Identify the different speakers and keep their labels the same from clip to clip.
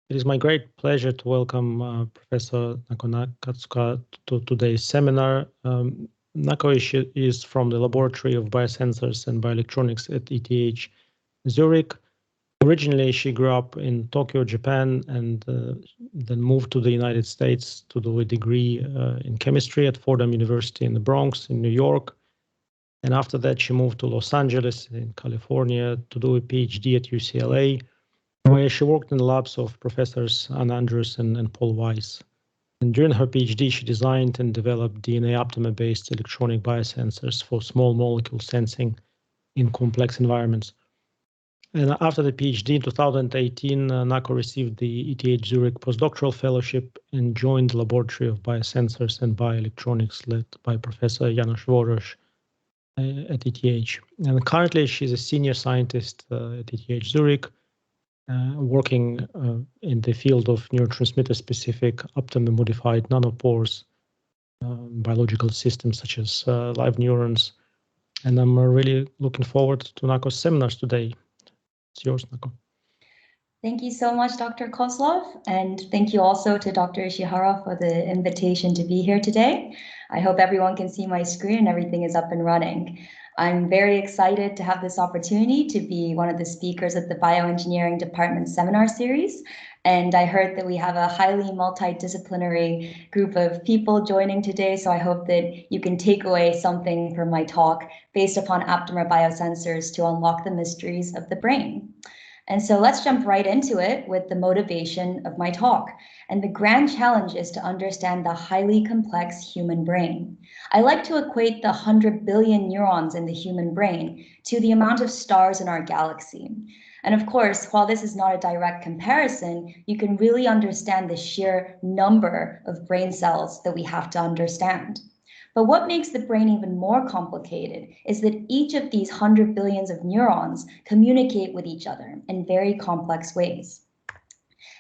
Speaker 1: It is my great pleasure to welcome Professor Nako Nakatsuka to today's seminar. Nako is from the Laboratory of Biosensors and Bioelectronics at ETH Zurich. Originally, she grew up in Tokyo, Japan, and then moved to the United States to do a degree in chemistry at Fordham University in the Bronx in New York. And after that, she moved to Los Angeles in California to do a PhD at UCLA, where she worked in the labs of Professors Ann Andrews and Paul Weiss. And during her PhD, she designed and developed DNA aptamer-based electronic biosensors for small molecule sensing in complex environments. And after the PhD in 2018, Nako received the ETH Zurich postdoctoral fellowship and joined the Laboratory of Biosensors and Bioelectronics led by Professor János Vorós at ETH. And currently, she's a senior scientist at ETH Zurich, working in the field of neurotransmitter-specific aptamer-modified nanopores, biological systems such as live neurons. And I'm really looking forward to Nako's seminars today. It's yours, Nako.
Speaker 2: Thank you so much, Dr. Kozlov, and thank you also to Dr. Ishihara for the invitation to be here today. I hope everyone can see my screen and everything is up and running. I'm very excited to have this opportunity to be one of the speakers at the Bioengineering Department Seminar Series. And I heard that we have a highly multidisciplinary group of people joining today, so I hope that you can take away something from my talk based upon aptamer biosensors to unlock the mysteries of the brain. And so let's jump right into it with the motivation of my talk. And the grand challenge is to understand the highly complex human brain. I like to equate the 100 billion neurons in the human brain to the amount of stars in our galaxy. And of course, while this is not a direct comparison, you can really understand the sheer number of brain cells that we have to understand. But what makes the brain even more complicated is that each of these 100 billions of neurons communicate with each other in very complex ways.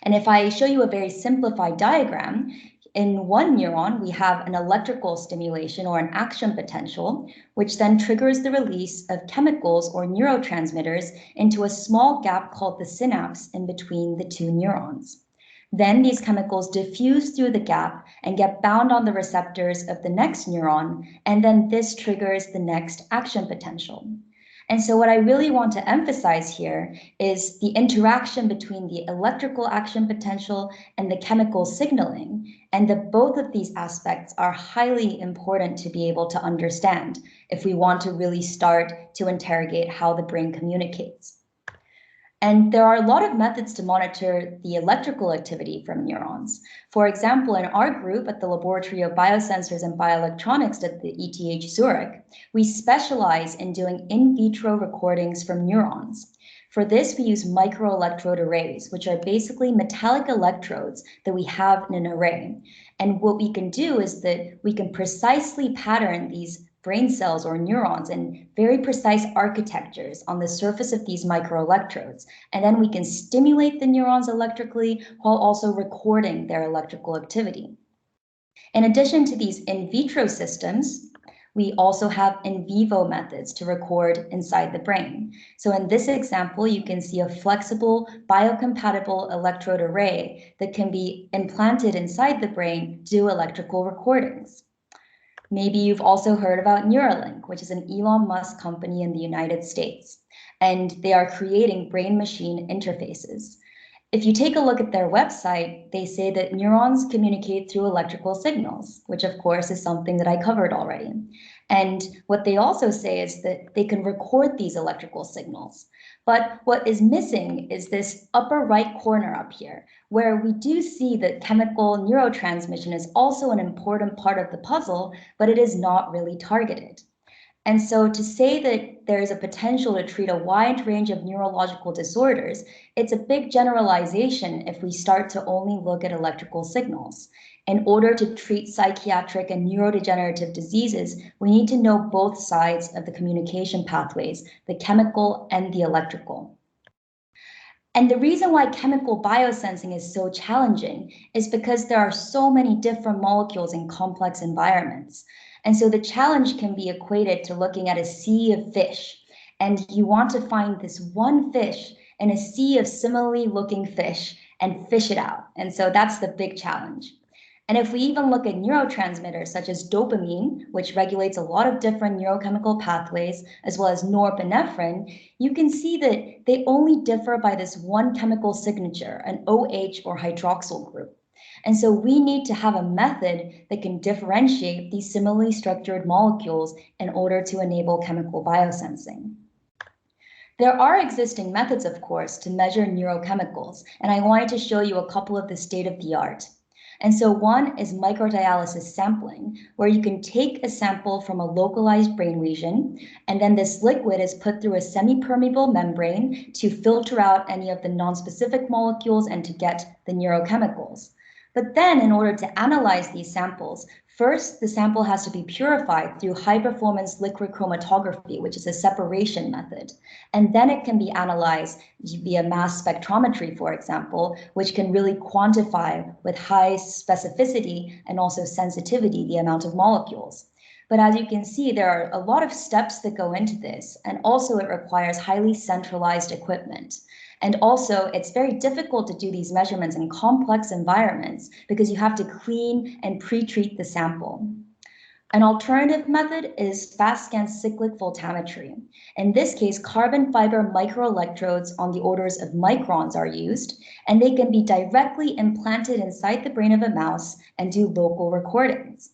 Speaker 2: And if I show you a very simplified diagram, in one neuron, we have an electrical stimulation or an action potential, which then triggers the release of chemicals or neurotransmitters into a small gap called the synapse in between the two neurons. Then these chemicals diffuse through the gap and get bound on the receptors of the next neuron, and then this triggers the next action potential. And so what I really want to emphasize here is the interaction between the electrical action potential and the chemical signaling, and that both of these aspects are highly important to be able to understand if we want to really start to interrogate how the brain communicates. And there are a lot of methods to monitor the electrical activity from neurons. For example, in our group at the Laboratory of Biosensors and Bioelectronics at the ETH Zurich, we specialize in doing in vitro recordings from neurons. For this, we use microelectrode arrays, which are basically metallic electrodes that we have in an array. And what we can do is that we can precisely pattern these brain cells or neurons in very precise architectures on the surface of these microelectrodes. And then we can stimulate the neurons electrically while also recording their electrical activity. In addition to these in vitro systems, we also have in vivo methods to record inside the brain. So in this example, you can see a flexible, biocompatible electrode array that can be implanted inside the brain to do electrical recordings. Maybe you've also heard about Neuralink, which is an Elon Musk company in the United States, and they are creating brain-machine interfaces. If you take a look at their website, they say that neurons communicate through electrical signals, which of course is something that I covered already. And what they also say is that they can record these electrical signals. But what is missing is this upper right corner up here, where we do see that chemical neurotransmission is also an important part of the puzzle, but it is not really targeted. And so to say that there is a potential to treat a wide range of neurological disorders, it's a big generalization if we start to only look at electrical signals. In order to treat psychiatric and neurodegenerative diseases, we need to know both sides of the communication pathways, the chemical and the electrical. And the reason why chemical biosensing is so challenging is because there are so many different molecules in complex environments. And so the challenge can be equated to looking at a sea of fish. And you want to find this one fish in a sea of similarly looking fish and fish it out. And so that's the big challenge. And if we even look at neurotransmitters such as dopamine, which regulates a lot of different neurochemical pathways, as well as norepinephrine, you can see that they only differ by this one chemical signature, an OH or hydroxyl group. And so we need to have a method that can differentiate these similarly structured molecules in order to enable chemical biosensing. There are existing methods, of course, to measure neurochemicals, and I wanted to show you a couple of the state-of-the-art. And so one is microdialysis sampling, where you can take a sample from a localized brain region, and then this liquid is put through a semi-permeable membrane to filter out any of the nonspecific molecules and to get the neurochemicals. But then in order to analyze these samples, first, the sample has to be purified through high-performance liquid chromatography, which is a separation method. And then it can be analyzed via mass spectrometry, for example, which can really quantify with high specificity and also sensitivity the amount of molecules. But as you can see, there are a lot of steps that go into this, and also it requires highly centralized equipment. And also, it's very difficult to do these measurements in complex environments because you have to clean and pre-treat the sample. An alternative method is fast-scan cyclic voltammetry. In this case, carbon fiber microelectrodes on the orders of microns are used, and they can be directly implanted inside the brain of a mouse and do local recordings.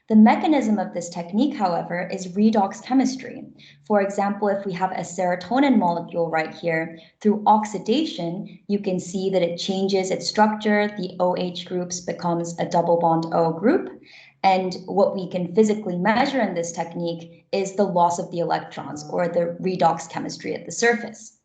Speaker 2: The mechanism of this technique, however, is redox chemistry. For example, if we have a serotonin molecule right here, through oxidation, you can see that it changes its structure. The OH groups becomes a double bond O group. And what we can physically measure in this technique is the loss of the electrons, or the redox chemistry at the surface.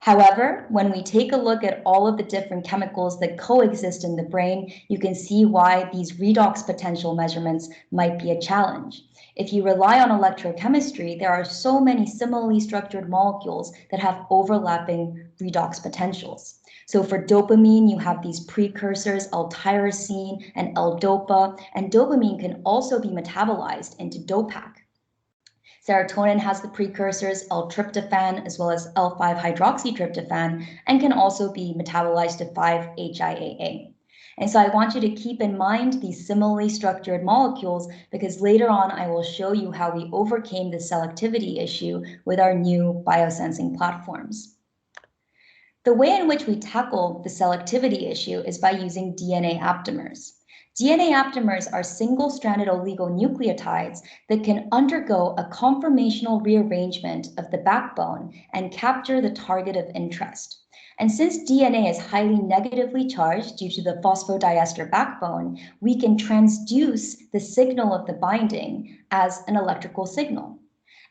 Speaker 2: However, when we take a look at all of the different chemicals that coexist in the brain, you can see why these redox potential measurements might be a challenge. If you rely on electrochemistry, there are so many similarly structured molecules that have overlapping redox potentials. So for dopamine, you have these precursors, L-tyrosine and L-dopa, and dopamine can also be metabolized into dopac. Serotonin has the precursors L-tryptophan as well as L5-hydroxytryptophan and can also be metabolized to 5-HIAA. And so I want you to keep in mind these similarly structured molecules because later on I will show you how we overcame the selectivity issue with our new biosensing platforms. The way in which we tackle the selectivity issue is by using DNA aptamers. DNA aptamers are single-stranded oligonucleotides that can undergo a conformational rearrangement of the backbone and capture the target of interest. And since DNA is highly negatively charged due to the phosphodiester backbone, we can transduce the signal of the binding as an electrical signal.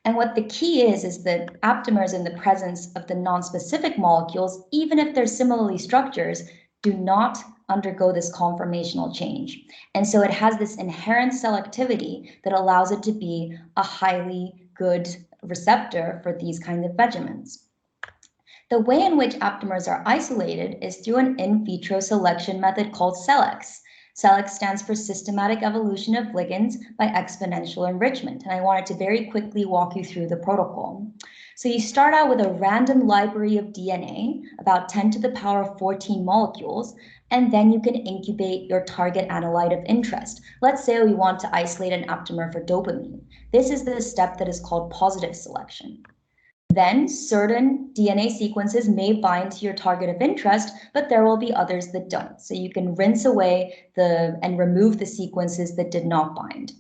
Speaker 2: And what the key is that aptamers in the presence of the nonspecific molecules, even if they're similarly structures, do not undergo this conformational change. And so it has this inherent selectivity that allows it to be a highly good receptor for these kinds of regimens. The way in which aptamers are isolated is through an in vitro selection method called SELEX. SELEX stands for Systematic Evolution of Ligands by Exponential Enrichment, and I wanted to very quickly walk you through the protocol. So you start out with a random library of DNA, about 10 to the power 14 molecules, and then you can incubate your target analyte of interest. Let's say we want to isolate an aptamer for dopamine. This is the step that is called positive selection. Then certain DNA sequences may bind to your target of interest, but there will be others that don't. So you can rinse away and remove the sequences that did not bind.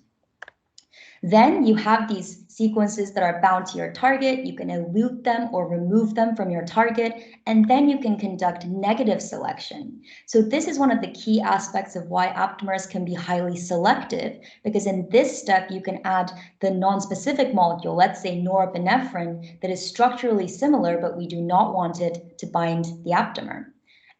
Speaker 2: Then you have these sequences that are bound to your target. You can elute them or remove them from your target, and then you can conduct negative selection. So this is one of the key aspects of why aptamers can be highly selective, because in this step, you can add the nonspecific molecule, let's say norepinephrine, that is structurally similar, but we do not want it to bind the aptamer.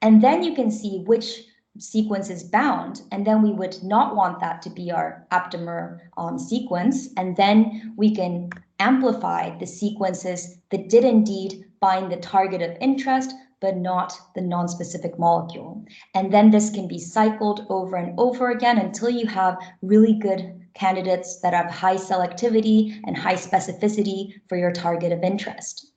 Speaker 2: And then you can see which sequence is bound, and then we would not want that to be our aptamer sequence, and then we can amplify the sequences that did indeed bind the target of interest but not the nonspecific molecule. And then this can be cycled over and over again until you have really good candidates that have high selectivity and high specificity for your target of interest.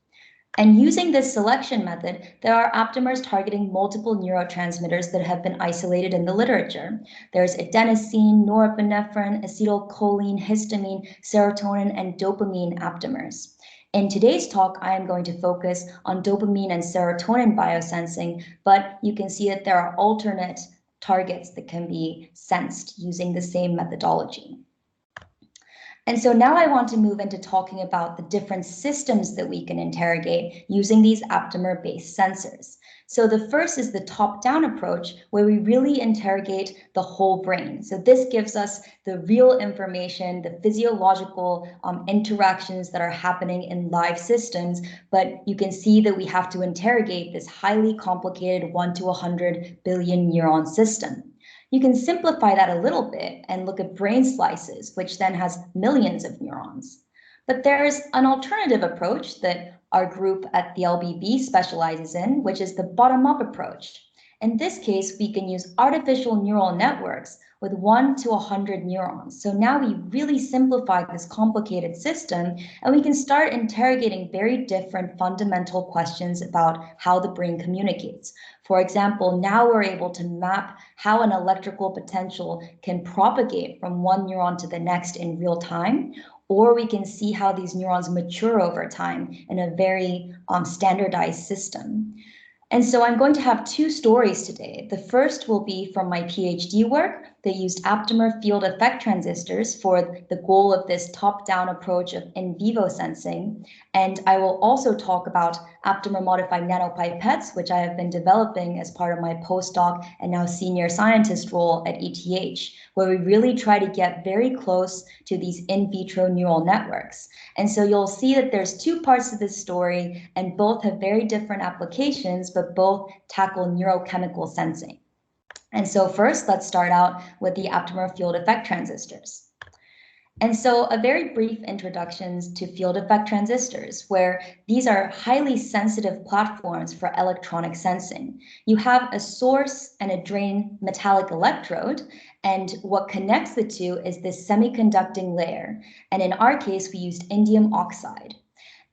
Speaker 2: And using this selection method, there are aptamers targeting multiple neurotransmitters that have been isolated in the literature. There's adenosine, norepinephrine, acetylcholine, histamine, serotonin, and dopamine aptamers. In today's talk, I am going to focus on dopamine and serotonin biosensing, but you can see that there are alternate targets that can be sensed using the same methodology. And so now I want to move into talking about the different systems that we can interrogate using these aptamer-based sensors. So the first is the top-down approach, where we really interrogate the whole brain. So this gives us the real information, the physiological interactions that are happening in live systems, but you can see that we have to interrogate this highly complicated 1 to 100 billion neuron system. You can simplify that a little bit and look at brain slices, which then has millions of neurons. But there's an alternative approach that our group at the LBB specializes in, which is the bottom-up approach. In this case, we can use artificial neural networks with 1 to 100 neurons. So now we really simplify this complicated system, and we can start interrogating very different fundamental questions about how the brain communicates. For example, now we're able to map how an electrical potential can propagate from one neuron to the next in real time, or we can see how these neurons mature over time in a very standardized system. And so I'm going to have two stories today. The first will be from my PhD work. They used aptamer field effect transistors for the goal of this top-down approach of in vivo sensing. And I will also talk about aptamer-modified nanopipettes, which I have been developing as part of my postdoc and now senior scientist role at ETH, where we really try to get very close to these in vitro neural networks. And so you'll see that there's two parts to this story, and both have very different applications, but both tackle neurochemical sensing. And so first, let's start out with the aptamer field effect transistors. And so a very brief introduction to field effect transistors, where these are highly sensitive platforms for electronic sensing. You have a source and a drain metallic electrode, and what connects the two is this semiconducting layer. And in our case, we used indium oxide.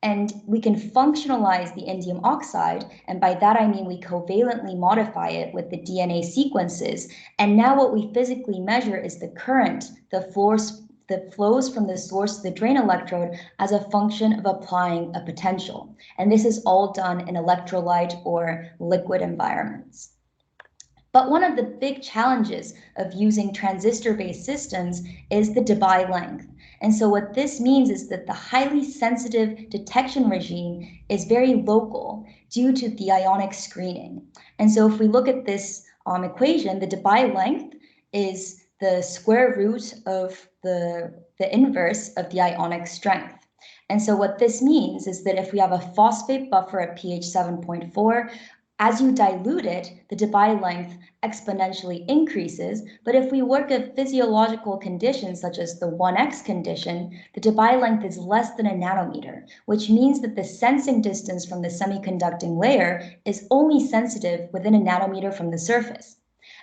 Speaker 2: And we can functionalize the indium oxide, and by that I mean we covalently modify it with the DNA sequences. And now what we physically measure is the current that flows from the source to the drain electrode as a function of applying a potential. And this is all done in electrolyte or liquid environments. But one of the big challenges of using transistor-based systems is the Debye length. And so what this means is that the highly sensitive detection regime is very local due to the ionic screening. And so if we look at this equation, the Debye length is the square root of the inverse of the ionic strength. And so what this means is that if we have a phosphate buffer at pH 7.4, as you dilute it, the Debye length exponentially increases, but if we work at physiological conditions such as the 1x condition, the Debye length is less than a nanometer, which means that the sensing distance from the semiconducting layer is only sensitive within a nanometer from the surface.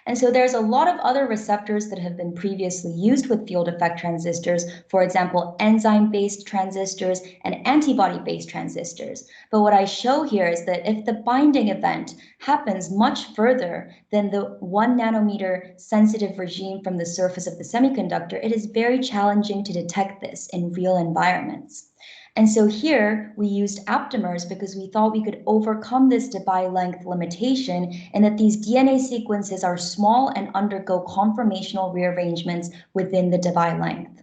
Speaker 2: And so there's a lot of other receptors that have been previously used with field effect transistors, for example, enzyme-based transistors and antibody-based transistors. But what I show here is that if the binding event happens much further than the 1 nanometer sensitive regime from the surface of the semiconductor, it is very challenging to detect this in real environments. And so here we used aptamers because we thought we could overcome this Debye length limitation, and that these DNA sequences are small and undergo conformational rearrangements within the Debye length.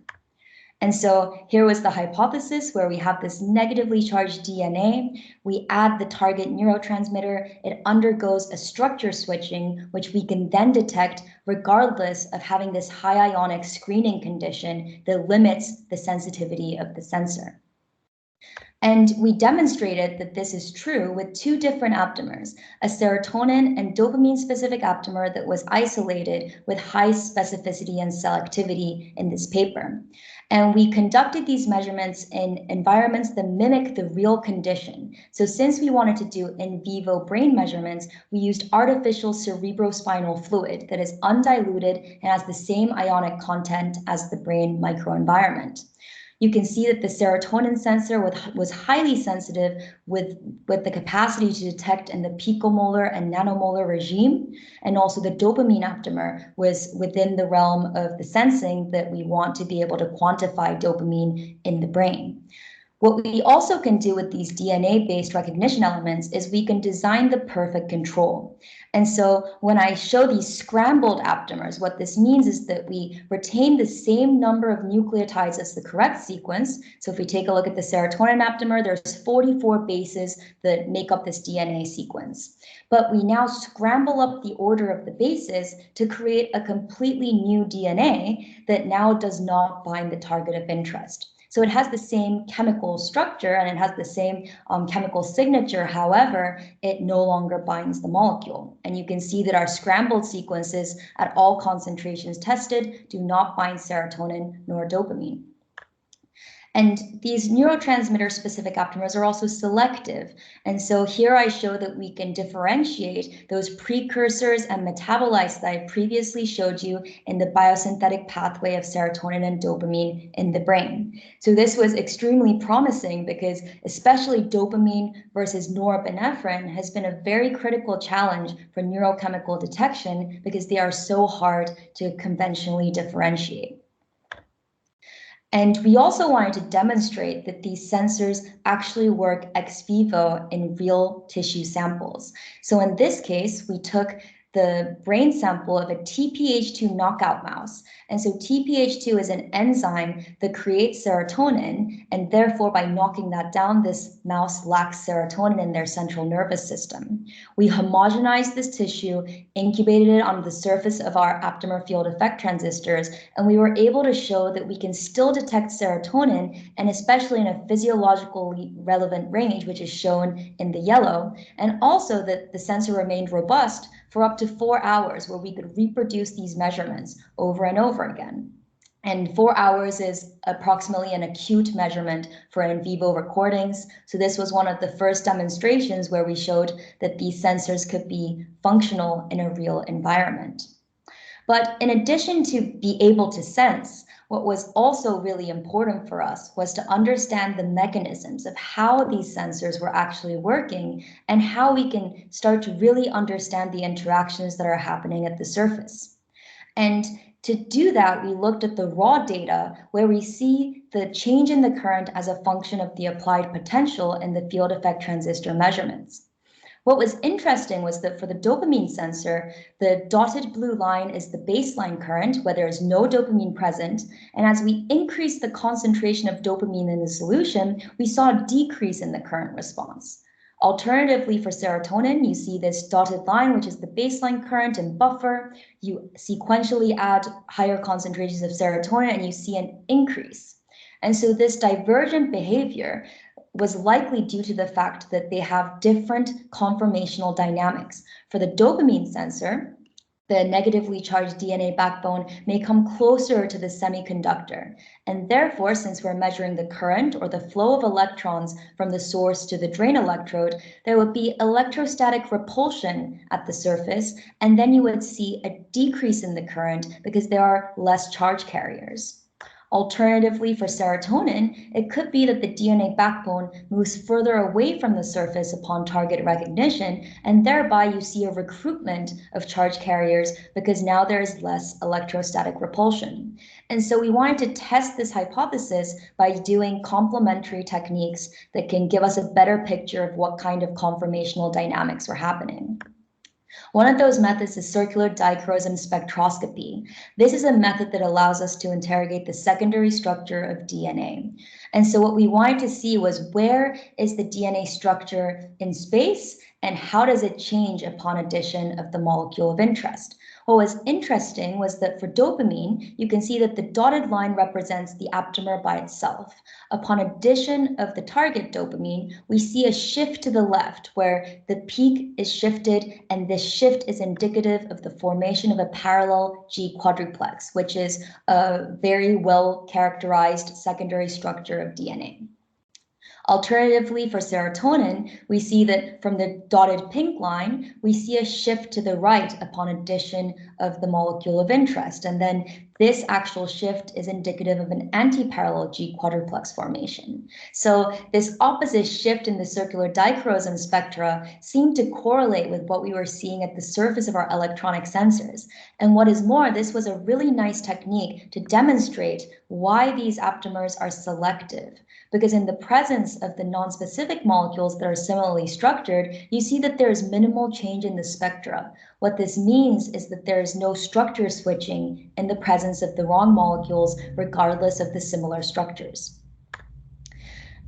Speaker 2: And so here was the hypothesis, where we have this negatively charged DNA. We add the target neurotransmitter. It undergoes a structure switching, which we can then detect regardless of having this high ionic screening condition that limits the sensitivity of the sensor. And we demonstrated that this is true with two different aptamers, a serotonin and dopamine specific aptamer that was isolated with high specificity and selectivity in this paper. And we conducted these measurements in environments that mimic the real condition. So since we wanted to do in vivo brain measurements, we used artificial cerebrospinal fluid that is undiluted and has the same ionic content as the brain microenvironment. You can see that the serotonin sensor was highly sensitive with the capacity to detect in the picomolar and nanomolar regime, and also the dopamine aptamer was within the realm of the sensing that we want to be able to quantify dopamine in the brain. What we also can do with these DNA-based recognition elements is we can design the perfect control. And so when I show these scrambled aptamers, what this means is that we retain the same number of nucleotides as the correct sequence. So if we take a look at the serotonin aptamer, there's 44 bases that make up this DNA sequence. But we now scramble up the order of the bases to create a completely new DNA that now does not bind the target of interest. So it has the same chemical structure and it has the same chemical signature. However, it no longer binds the molecule. And you can see that our scrambled sequences at all concentrations tested do not bind serotonin nor dopamine. And these neurotransmitter specific aptamers are also selective. And so here I show that we can differentiate those precursors and metabolites that I previously showed you in the biosynthetic pathway of serotonin and dopamine in the brain. So this was extremely promising because especially dopamine versus norepinephrine has been a very critical challenge for neurochemical detection because they are so hard to conventionally differentiate. And we also wanted to demonstrate that these sensors actually work ex vivo in real tissue samples. So in this case, we took the brain sample of a TPH2 knockout mouse. And so TPH2 is an enzyme that creates serotonin, and therefore by knocking that down, this mouse lacks serotonin in their central nervous system. We homogenized this tissue, incubated it on the surface of our aptamer field effect transistors, and we were able to show that we can still detect serotonin, and especially in a physiologically relevant range, which is shown in the yellow, and also that the sensor remained robust for up to 4 hours, where we could reproduce these measurements over and over again. And 4 hours is approximately an acute measurement for in vivo recordings. So this was one of the first demonstrations where we showed that these sensors could be functional in a real environment. But in addition to be able to sense, what was also really important for us was to understand the mechanisms of how these sensors were actually working and how we can start to really understand the interactions that are happening at the surface. And to do that, we looked at the raw data where we see the change in the current as a function of the applied potential in the field effect transistor measurements. What was interesting was that for the dopamine sensor, the dotted blue line is the baseline current where there is no dopamine present. And as we increase the concentration of dopamine in the solution, we saw a decrease in the current response. Alternatively, for serotonin, you see this dotted line, which is the baseline current and buffer. You sequentially add higher concentrations of serotonin and you see an increase. And so this divergent behavior was likely due to the fact that they have different conformational dynamics. For the dopamine sensor, the negatively charged DNA backbone may come closer to the semiconductor. And therefore, since we're measuring the current or the flow of electrons from the source to the drain electrode, there would be electrostatic repulsion at the surface, and then you would see a decrease in the current because there are less charge carriers. Alternatively, for serotonin, it could be that the DNA backbone moves further away from the surface upon target recognition, and thereby you see a recruitment of charge carriers because now there is less electrostatic repulsion. And so we wanted to test this hypothesis by doing complementary techniques that can give us a better picture of what kind of conformational dynamics were happening. One of those methods is circular dichroism spectroscopy. This is a method that allows us to interrogate the secondary structure of DNA. And so what we wanted to see was where is the DNA structure in space and how does it change upon addition of the molecule of interest. What was interesting was that for dopamine, you can see that the dotted line represents the aptamer by itself. Upon addition of the target dopamine, we see a shift to the left where the peak is shifted, and this shift is indicative of the formation of a parallel G quadruplex, which is a very well characterized secondary structure of DNA. Alternatively, for serotonin, we see that from the dotted pink line, we see a shift to the right upon addition of the molecule of interest. And then This actual shift is indicative of an anti-parallel G quadruplex formation. So this opposite shift in the circular dichromosome spectra seemed to correlate with what we were seeing at the surface of our electronic sensors. And what is more, this was a really nice technique to demonstrate why these aptamers are selective. Because in the presence of the nonspecific molecules that are similarly structured, you see that there is minimal change in the spectra. What this means is that there is no structure switching in the presence of the wrong molecules, regardless of the similar structures.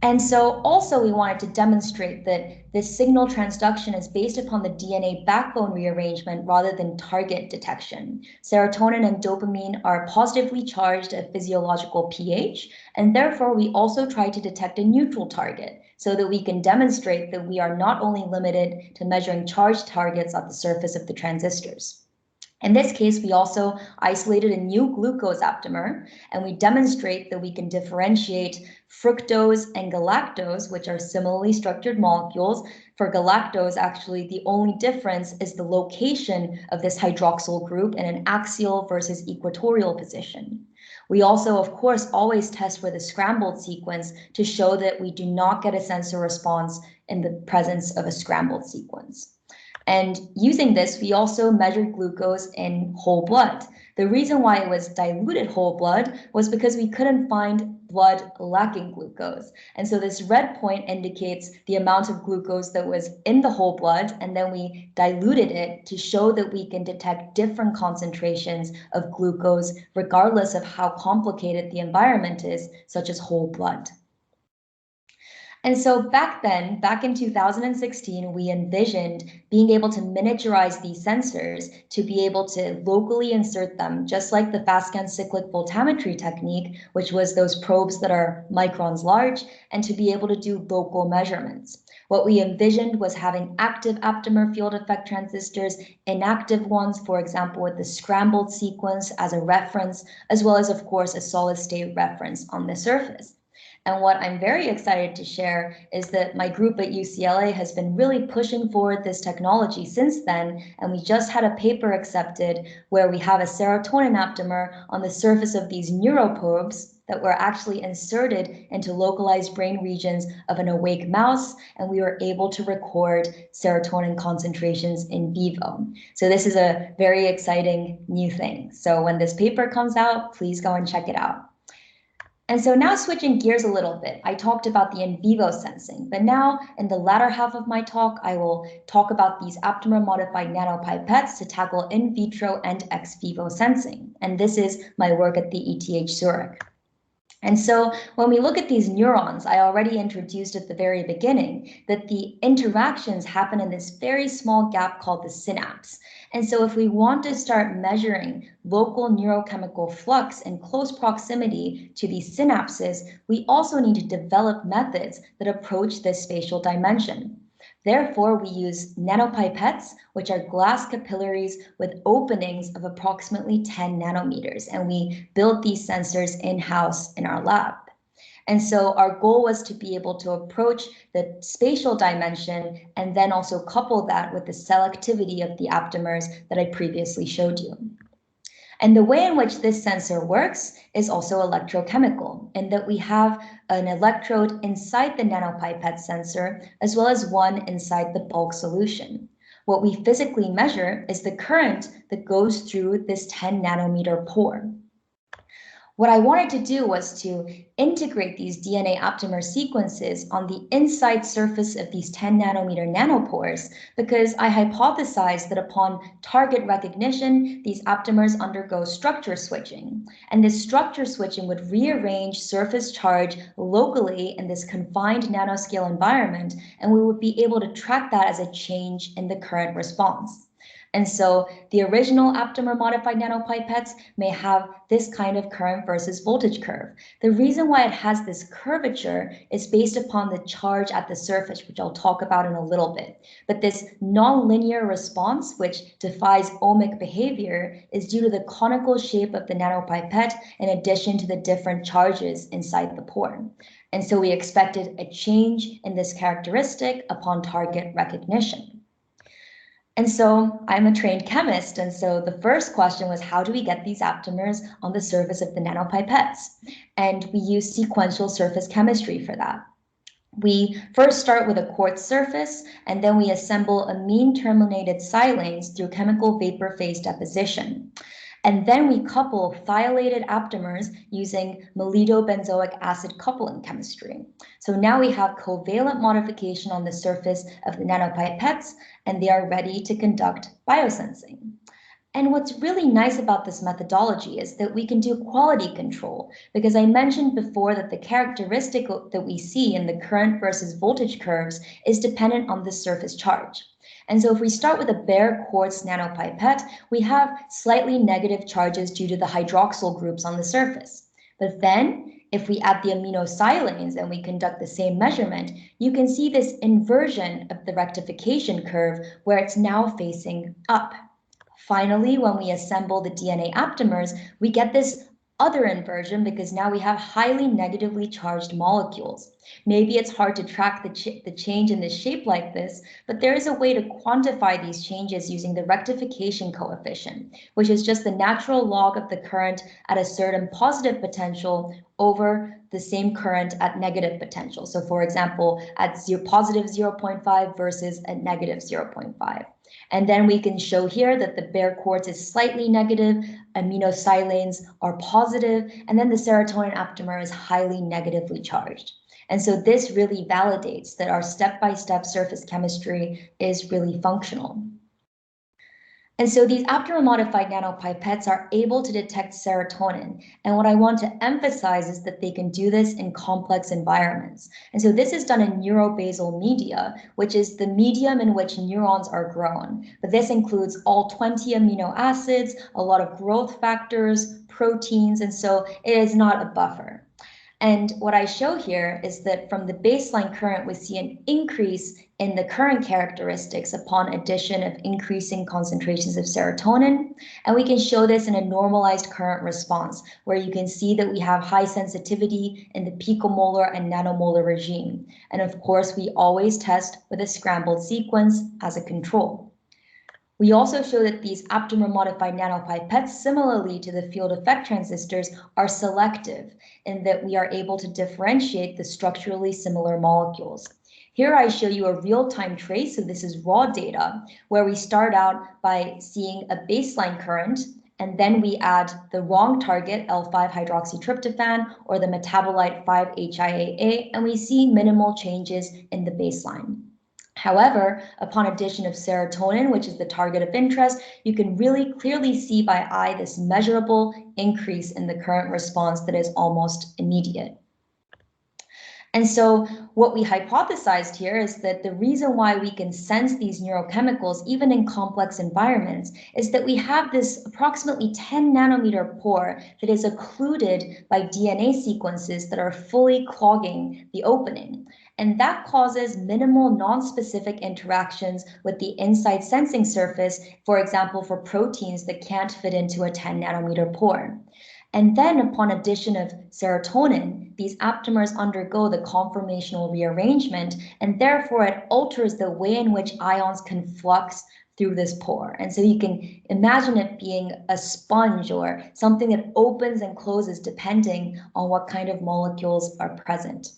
Speaker 2: And so also we wanted to demonstrate that this signal transduction is based upon the DNA backbone rearrangement rather than target detection. Serotonin and dopamine are positively charged at physiological pH, and therefore we also try to detect a neutral target so that we can demonstrate that we are not only limited to measuring charged targets at the surface of the transistors. In this case, we also isolated a new glucose aptamer, and we demonstrate that we can differentiate fructose and galactose, which are similarly structured molecules. For galactose, actually, the only difference is the location of this hydroxyl group in an axial versus equatorial position. We also, of course, always test for the scrambled sequence to show that we do not get a sensor response in the presence of a scrambled sequence. And using this, we also measured glucose in whole blood. The reason why it was diluted whole blood was because we couldn't find blood lacking glucose. And so this red point indicates the amount of glucose that was in the whole blood, and then we diluted it to show that we can detect different concentrations of glucose regardless of how complicated the environment is, such as whole blood. And so back then, back in 2016, we envisioned being able to miniaturize these sensors to be able to locally insert them, just like the fast-scan cyclic voltammetry technique, which was those probes that are microns large, and to be able to do local measurements. What we envisioned was having active aptamer field effect transistors, inactive ones, for example, with the scrambled sequence as a reference, as well as, of course, a solid-state reference on the surface. And what I'm very excited to share is that my group at UCLA has been really pushing forward this technology since then, and we just had a paper accepted where we have a serotonin aptamer on the surface of these neuroprobes that were actually inserted into localized brain regions of an awake mouse, and we were able to record serotonin concentrations in vivo. So this is a very exciting new thing. So when this paper comes out, please go and check it out. And so now switching gears a little bit, I talked about the in vivo sensing, but now in the latter half of my talk, I will talk about these aptamer-modified nanopipettes to tackle in vitro and ex vivo sensing. And this is my work at the ETH Zurich. And so when we look at these neurons, I already introduced at the very beginning that the interactions happen in this very small gap called the synapse. And so if we want to start measuring local neurochemical flux in close proximity to these synapses, we also need to develop methods that approach this spatial dimension. Therefore, we use nanopipettes, which are glass capillaries with openings of approximately 10 nanometers, and we build these sensors in-house in our lab. And so our goal was to be able to approach the spatial dimension and then also couple that with the selectivity of the aptamers that I previously showed you. And the way in which this sensor works is also electrochemical, in that we have an electrode inside the nanopipette sensor, as well as one inside the bulk solution. What we physically measure is the current that goes through this 10 nanometer pore. What I wanted to do was to integrate these DNA aptamer sequences on the inside surface of these 10 nanometer nanopores, because I hypothesized that upon target recognition, these aptamers undergo structure switching. And this structure switching would rearrange surface charge locally in this confined nanoscale environment, and we would be able to track that as a change in the current response. And so the original aptamer modified nanopipettes may have this kind of current versus voltage curve. The reason why it has this curvature is based upon the charge at the surface, which I'll talk about in a little bit. But this nonlinear response, which defies ohmic behavior, is due to the conical shape of the nanopipette in addition to the different charges inside the pore. And so we expected a change in this characteristic upon target recognition. And so I'm a trained chemist, and so the first question was, how do we get these aptamers on the surface of the nanopipettes? And we use sequential surface chemistry for that. We first start with a quartz surface, and then we assemble amine-terminated silanes through chemical vapor phase deposition. And then we couple thiolated aptamers using melito-benzoic acid coupling chemistry. So now we have covalent modification on the surface of the nanopipettes, and they are ready to conduct biosensing. And what's really nice about this methodology is that we can do quality control, because I mentioned before that the characteristic that we see in the current versus voltage curves is dependent on the surface charge. And so if we start with a bare quartz nanopipette, we have slightly negative charges due to the hydroxyl groups on the surface. But then if we add the aminosilanes and we conduct the same measurement, you can see this inversion of the rectification curve where it's now facing up. Finally, when we assemble the DNA aptamers, we get this other inversion because now we have highly negatively charged molecules. Maybe it's hard to track the change in the shape like this, but there is a way to quantify these changes using the rectification coefficient, which is just the natural log of the current at a certain positive potential over the same current at negative potential. So for example, at positive 0.5 versus a negative 0.5. And then we can show here that the bare quartz is slightly negative, aminosilanes are positive, and then the serotonin aptamer is highly negatively charged. And so this really validates that our step-by-step surface chemistry is really functional. And so these aptamer-modified nanopipettes are able to detect serotonin. And what I want to emphasize is that they can do this in complex environments. And so this is done in neurobasal media, which is the medium in which neurons are grown. But this includes all 20 amino acids, a lot of growth factors, proteins, and so it is not a buffer. And what I show here is that from the baseline current, we see an increase in the current characteristics upon addition of increasing concentrations of serotonin. And we can show this in a normalized current response, where you can see that we have high sensitivity in the picomolar and nanomolar regime. And of course, we always test with a scrambled sequence as a control. We also show that these aptamer-modified nanopipettes, similarly to the field effect transistors, are selective in that we are able to differentiate the structurally similar molecules. Here I show you a real-time trace, so this is raw data, where we start out by seeing a baseline current, and then we add the wrong target, L5-hydroxytryptophan, or the metabolite 5-HIAA, and we see minimal changes in the baseline. However, upon addition of serotonin, which is the target of interest, you can really clearly see by eye this measurable increase in the current response that is almost immediate. And so what we hypothesized here is that the reason why we can sense these neurochemicals, even in complex environments, is that we have this approximately 10 nanometer pore that is occluded by DNA sequences that are fully clogging the opening. And that causes minimal non-specific interactions with the inside sensing surface, for example, for proteins that can't fit into a 10 nanometer pore. And then upon addition of serotonin, these aptamers undergo the conformational rearrangement, and therefore it alters the way in which ions can flux through this pore. And so you can imagine it being a sponge or something that opens and closes depending on what kind of molecules are present.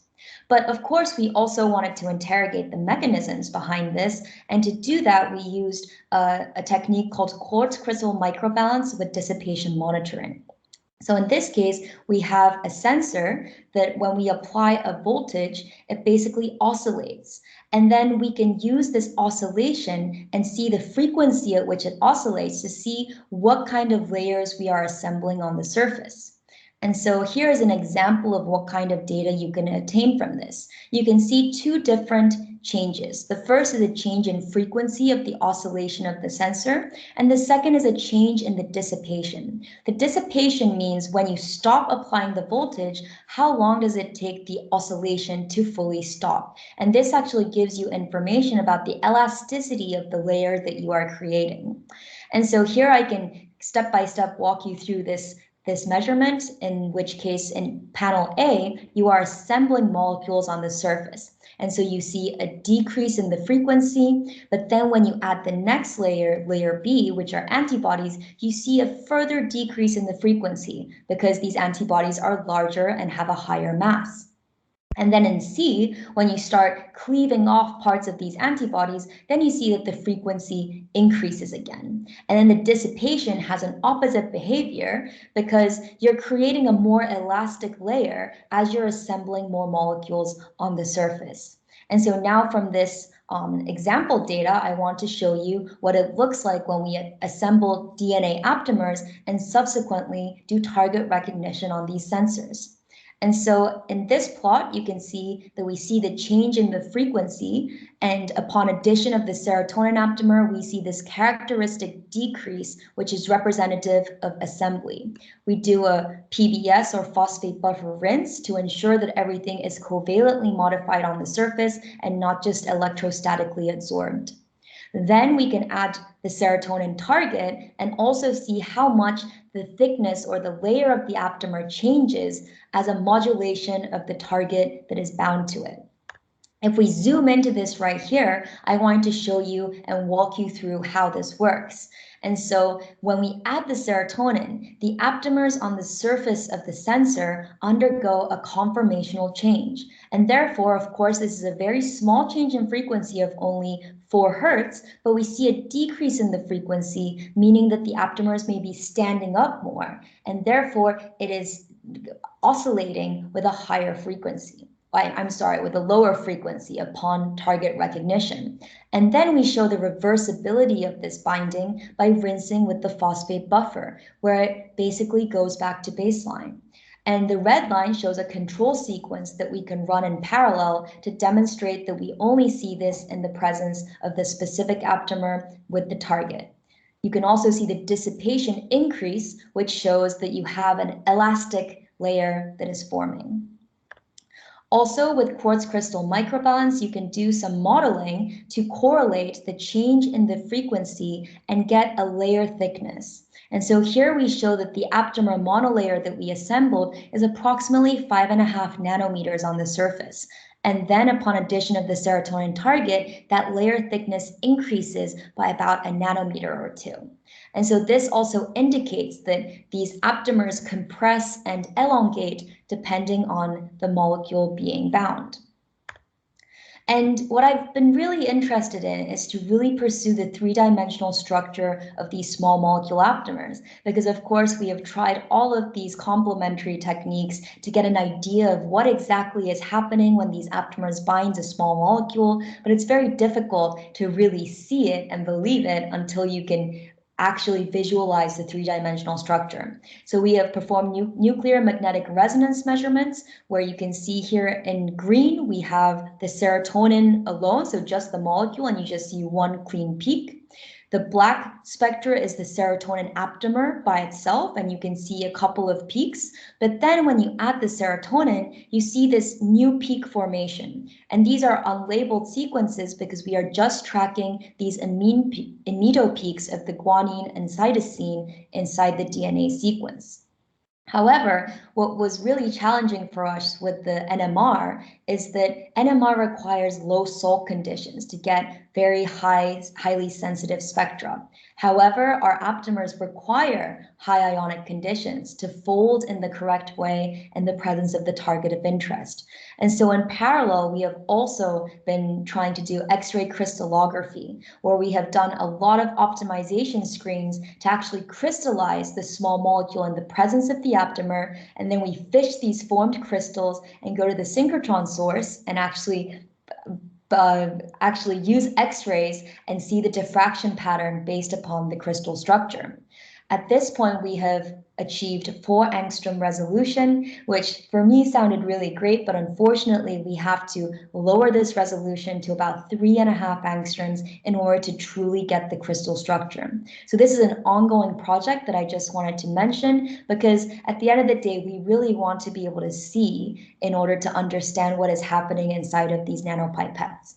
Speaker 2: But of course, we also wanted to interrogate the mechanisms behind this. And to do that, we used a technique called quartz crystal microbalance with dissipation monitoring. So in this case, we have a sensor that when we apply a voltage, it basically oscillates. And then we can use this oscillation and see the frequency at which it oscillates to see what kind of layers we are assembling on the surface. And so here is an example of what kind of data you can obtain from this. You can see two different changes. The first is a change in frequency of the oscillation of the sensor, and the second is a change in the dissipation. The dissipation means when you stop applying the voltage, how long does it take the oscillation to fully stop? And this actually gives you information about the elasticity of the layer that you are creating. And so here I can step by step walk you through this measurement, in which case in panel A, you are assembling molecules on the surface. And so you see a decrease in the frequency, but then when you add the next layer, layer B, which are antibodies, you see a further decrease in the frequency because these antibodies are larger and have a higher mass. And then in C, when you start cleaving off parts of these antibodies, then you see that the frequency increases again. And then the dissipation has an opposite behavior because you're creating a more elastic layer as you're assembling more molecules on the surface. And so now from this example data, I want to show you what it looks like when we assemble DNA aptamers and subsequently do target recognition on these sensors. And so in this plot, you can see that we see the change in the frequency, and upon addition of the serotonin aptamer, we see this characteristic decrease, which is representative of assembly. We do a PBS or phosphate buffer rinse to ensure that everything is covalently modified on the surface and not just electrostatically adsorbed. Then we can add the serotonin target and also see how much the thickness or the layer of the aptamer changes as a modulation of the target that is bound to it. If we zoom into this right here, I want to show you and walk you through how this works. And so when we add the serotonin, the aptamers on the surface of the sensor undergo a conformational change. And therefore, of course, this is a very small change in frequency of only 4 Hertz, but we see a decrease in the frequency, meaning that the aptamers may be standing up more. And therefore, it is oscillating with a higher frequency. With a lower frequency upon target recognition. And then we show the reversibility of this binding by rinsing with the phosphate buffer, where it basically goes back to baseline. And the red line shows a control sequence that we can run in parallel to demonstrate that we only see this in the presence of the specific aptamer with the target. You can also see the dissipation increase, which shows that you have an elastic layer that is forming. Also, with quartz crystal microbalance, you can do some modeling to correlate the change in the frequency and get a layer thickness. And so here we show that the aptamer monolayer that we assembled is approximately 5.5 nanometers on the surface. And then upon addition of the serotonin target, that layer thickness increases by about a nanometer or 2. And so this also indicates that these aptamers compress and elongate depending on the molecule being bound. And what I've been really interested in is to really pursue the 3-dimensional structure of these small molecule aptamers, because of course we have tried all of these complementary techniques to get an idea of what exactly is happening when these aptamers bind a small molecule, but it's very difficult to really see it and believe it until you can actually visualize the 3-dimensional structure. So we have performed nuclear magnetic resonance measurements, where you can see here in green, we have the serotonin alone, so just the molecule, and you just see one clean peak. The black spectra is the serotonin aptamer by itself, and you can see a couple of peaks. But then when you add the serotonin, you see this new peak formation. And these are unlabeled sequences because we are just tracking these amido peaks of the guanine and cytosine inside the DNA sequence. However, what was really challenging for us with the NMR is that NMR requires low salt conditions to get very highly sensitive spectra. However, our aptamers require high ionic conditions to fold in the correct way in the presence of the target of interest. And so in parallel, we have also been trying to do X-ray crystallography, where we have done a lot of optimization screens to actually crystallize the small molecule in the presence of the aptamer, and then we fish these formed crystals and go to the synchrotron source and actually use X-rays and see the diffraction pattern based upon the crystal structure. At this point, we have achieved 4 angstrom resolution, which for me sounded really great, but unfortunately we have to lower this resolution to about 3.5 angstroms in order to truly get the crystal structure. So this is an ongoing project that I just wanted to mention, because at the end of the day, we really want to be able to see in order to understand what is happening inside of these nanopipettes.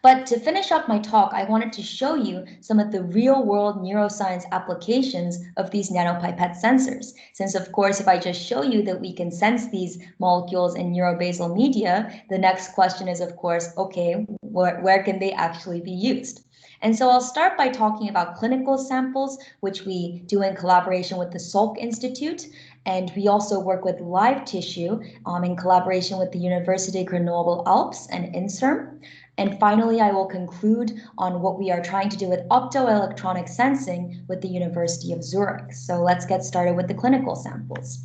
Speaker 2: But to finish up my talk, I wanted to show you some of the real-world neuroscience applications of these nanopipette sensors. Since, of course, if I just show you that we can sense these molecules in neurobasal media, the next question is, of course, okay, where can they actually be used? And so I'll start by talking about clinical samples, which we do in collaboration with the Salk Institute. And we also work with live tissue in collaboration with the University Grenoble Alpes and INSERM. And finally, I will conclude on what we are trying to do with optoelectronic sensing with the University of Zurich. So let's get started with the clinical samples.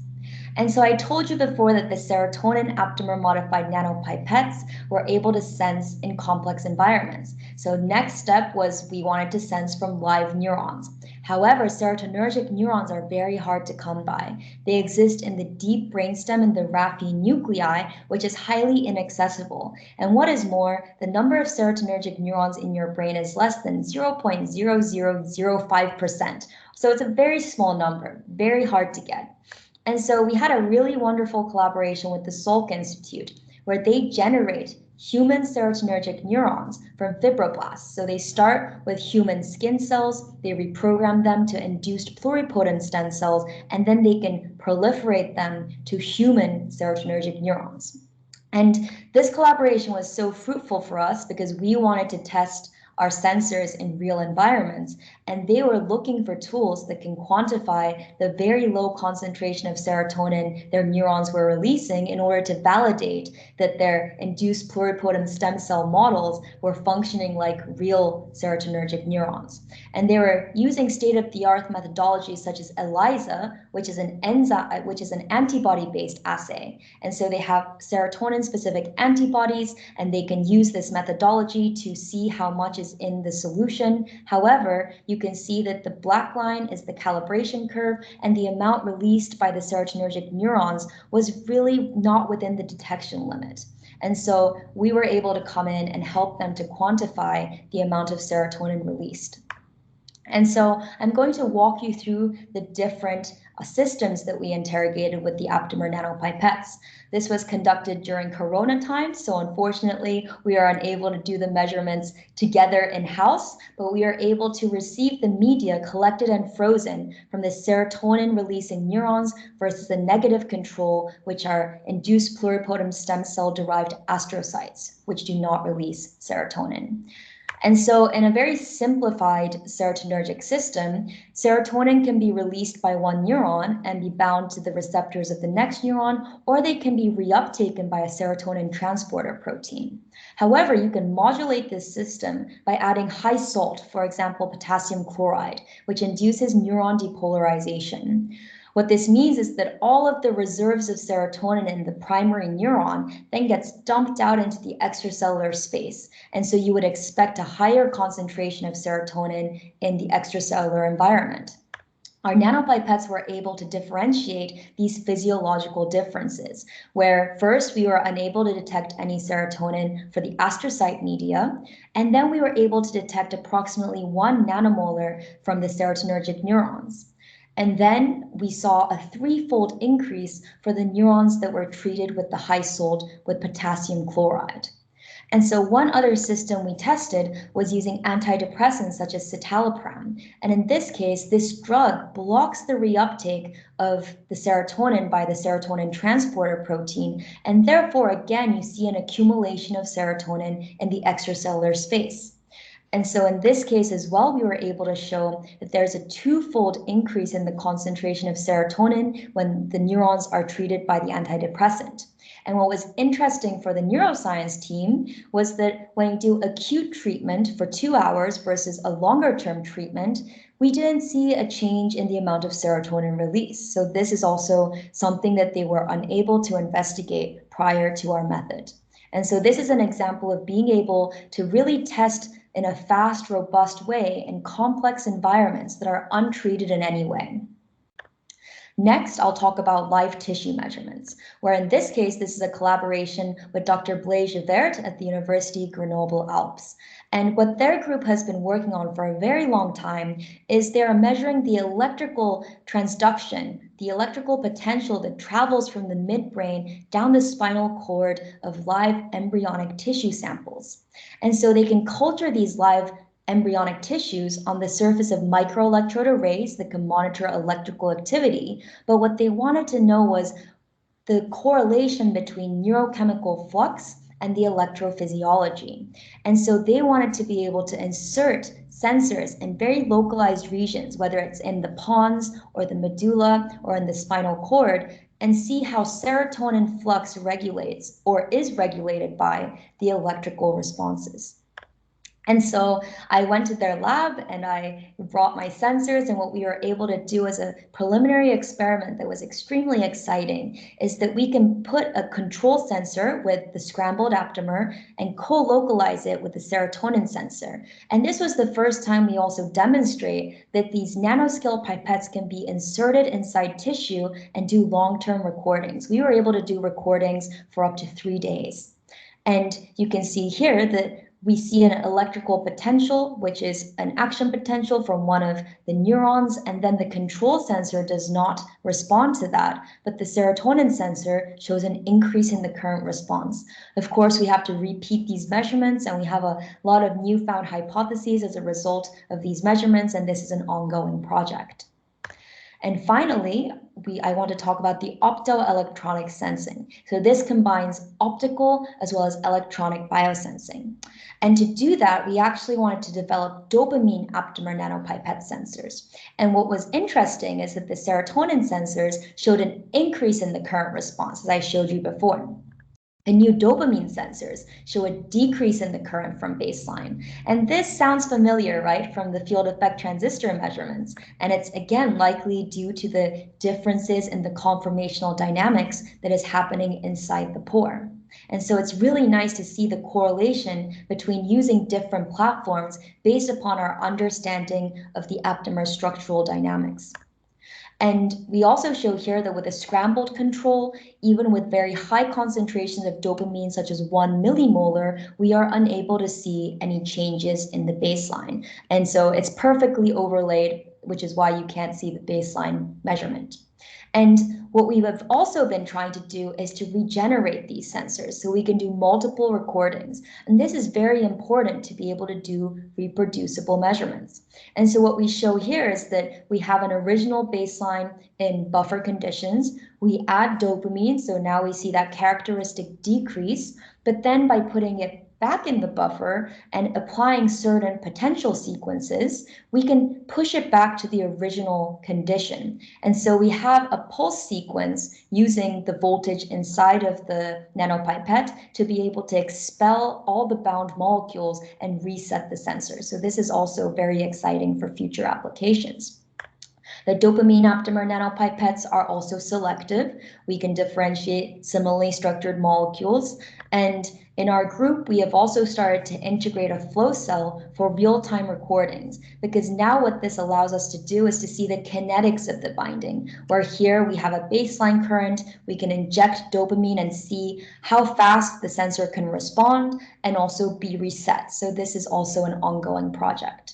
Speaker 2: And so I told you before that the serotonin aptamer modified nanopipettes were able to sense in complex environments. So next step was we wanted to sense from live neurons. However, serotonergic neurons are very hard to come by. They exist in the deep brainstem in the Raphi nuclei, which is highly inaccessible. And what is more, the number of serotonergic neurons in your brain is less than 0.0005%. So it's a very small number, very hard to get. And so we had a really wonderful collaboration with the Salk Institute, where they generate human serotonergic neurons from fibroblasts. So they start with human skin cells, they reprogram them to induced pluripotent stem cells, and then they can proliferate them to human serotonergic neurons. And this collaboration was so fruitful for us because we wanted to test our sensors in real environments, and they were looking for tools that can quantify the very low concentration of serotonin their neurons were releasing in order to validate that their induced pluripotent stem cell models were functioning like real serotonergic neurons. And they were using state-of-the-art methodologies such as ELISA, which is an antibody-based assay. And so they have serotonin-specific antibodies, and they can use this methodology to see how much is in the solution. However, you can see that the black line is the calibration curve, and the amount released by the serotonergic neurons was really not within the detection limit. And so we were able to come in and help them to quantify the amount of serotonin released. And so I'm going to walk you through the different systems that we interrogated with the aptamer nanopipettes. This was conducted during Corona times, so unfortunately we are unable to do the measurements together in-house, but we are able to receive the media collected and frozen from the serotonin-releasing neurons versus the negative control, which are induced pluripotent stem cell-derived astrocytes, which do not release serotonin. And so in a very simplified serotonergic system, serotonin can be released by one neuron and be bound to the receptors of the next neuron, or they can be reuptaken by a serotonin transporter protein. However, you can modulate this system by adding high salt, for example, potassium chloride, which induces neuron depolarization. What this means is that all of the reserves of serotonin in the primary neuron then gets dumped out into the extracellular space. And so you would expect a higher concentration of serotonin in the extracellular environment. Our nanopipettes were able to differentiate these physiological differences, where first we were unable to detect any serotonin for the astrocyte media, and then we were able to detect approximately 1 nanomolar from the serotonergic neurons. And then we saw a 3-fold increase for the neurons that were treated with the high salt with potassium chloride. And so one other system we tested was using antidepressants such as citalopram. And in this case, this drug blocks the reuptake of the serotonin by the serotonin transporter protein. And therefore, again, you see an accumulation of serotonin in the extracellular space. And so in this case as well, we were able to show that there's a 2-fold increase in the concentration of serotonin when the neurons are treated by the antidepressant. And what was interesting for the neuroscience team was that when you do acute treatment for 2 hours versus a longer-term treatment, we didn't see a change in the amount of serotonin release. So this is also something that they were unable to investigate prior to our method. And so this is an example of being able to really test in a fast, robust way in complex environments that are untreated in any way. Next, I'll talk about live tissue measurements, where in this case, this is a collaboration with Dr. Blaise Javert at the University Grenoble-Alpes. And what their group has been working on for a very long time is they are measuring the electrical transduction, the electrical potential that travels from the midbrain down the spinal cord of live embryonic tissue samples. And so they can culture these live embryonic tissues on the surface of microelectrode arrays that can monitor electrical activity. But what they wanted to know was the correlation between neurochemical flux and the electrophysiology. And so they wanted to be able to insert sensors in very localized regions, whether it's in the pons or the medulla or in the spinal cord, and see how serotonin flux regulates or is regulated by the electrical responses. And so I went to their lab and I brought my sensors, and what we were able to do as a preliminary experiment that was extremely exciting is that we can put a control sensor with the scrambled aptamer and co-localize it with the serotonin sensor. And this was the first time we also demonstrate that these nanoscale pipettes can be inserted inside tissue and do long-term recordings. We were able to do recordings for up to 3 days. And you can see here that we see an electrical potential, which is an action potential from one of the neurons, and then the control sensor does not respond to that, but the serotonin sensor shows an increase in the current response. Of course, we have to repeat these measurements, and we have a lot of newfound hypotheses as a result of these measurements, and this is an ongoing project. And finally, I want to talk about the Optoelectronic Sensing. So this combines optical as well as electronic biosensing. And to do that, we actually wanted to develop dopamine aptamer nanopipette sensors. And what was interesting is that the serotonin sensors showed an increase in the current response, as I showed you before. The new dopamine sensors show a decrease in the current from baseline. And this sounds familiar, right, from the field effect transistor measurements. And it's, again, likely due to the differences in the conformational dynamics that is happening inside the pore. And so it's really nice to see the correlation between using different platforms based upon our understanding of the aptamer structural dynamics. And we also show here that with a scrambled control, even with very high concentrations of dopamine, such as 1 millimolar, we are unable to see any changes in the baseline. And so it's perfectly overlaid, which is why you can't see the baseline measurement. And what we have also been trying to do is to regenerate these sensors so we can do multiple recordings. And this is very important to be able to do reproducible measurements. And so what we show here is that we have an original baseline in buffer conditions. We add dopamine, so now we see that characteristic decrease, but then by putting it back in the buffer and applying certain potential sequences, we can push it back to the original condition. And so we have a pulse sequence using the voltage inside of the nanopipette to be able to expel all the bound molecules and reset the sensor. So this is also very exciting for future applications. The dopamine aptamer nanopipettes are also selective. We can differentiate similarly structured molecules. And in our group, we have also started to integrate a flow cell for real-time recordings, because now what this allows us to do is to see the kinetics of the binding, where here we have a baseline current, we can inject dopamine and see how fast the sensor can respond and also be reset. So this is also an ongoing project.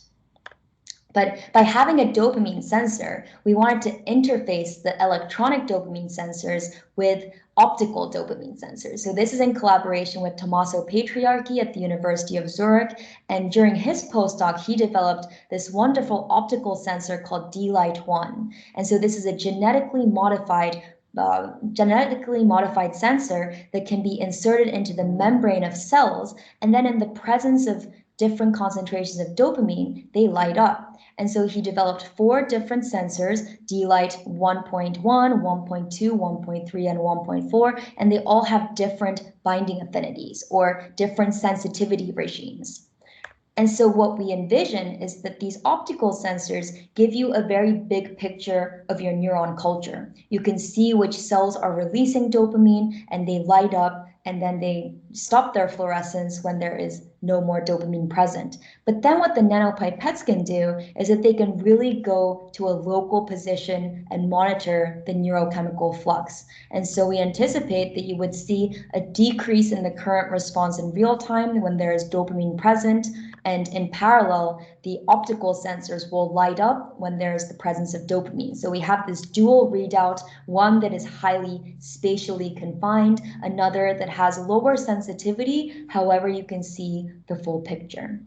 Speaker 2: But by having a dopamine sensor, we wanted to interface the electronic dopamine sensors with optical dopamine sensors. So this is in collaboration with Tommaso Patriarchi at the University of Zurich. And during his postdoc, he developed this wonderful optical sensor called D-Lite1. And so this is a genetically modified sensor that can be inserted into the membrane of cells, and then in the presence of different concentrations of dopamine, they light up. And so he developed 4 different sensors, D-Lite 1.1, 1.2, 1.3, and 1.4, and they all have different binding affinities or different sensitivity regimes. And so what we envision is that these optical sensors give you a very big picture of your neuron culture. You can see which cells are releasing dopamine and they light up, and then they stop their fluorescence when there is no more dopamine present. But then what the nanopipettes can do is that they can really go to a local position and monitor the neurochemical flux. And so we anticipate that you would see a decrease in the current response in real time when there is dopamine present, and in parallel, the optical sensors will light up when there's the presence of dopamine. So we have this dual readout, one that is highly spatially confined, another that has lower sensitivity, however you can see the full picture.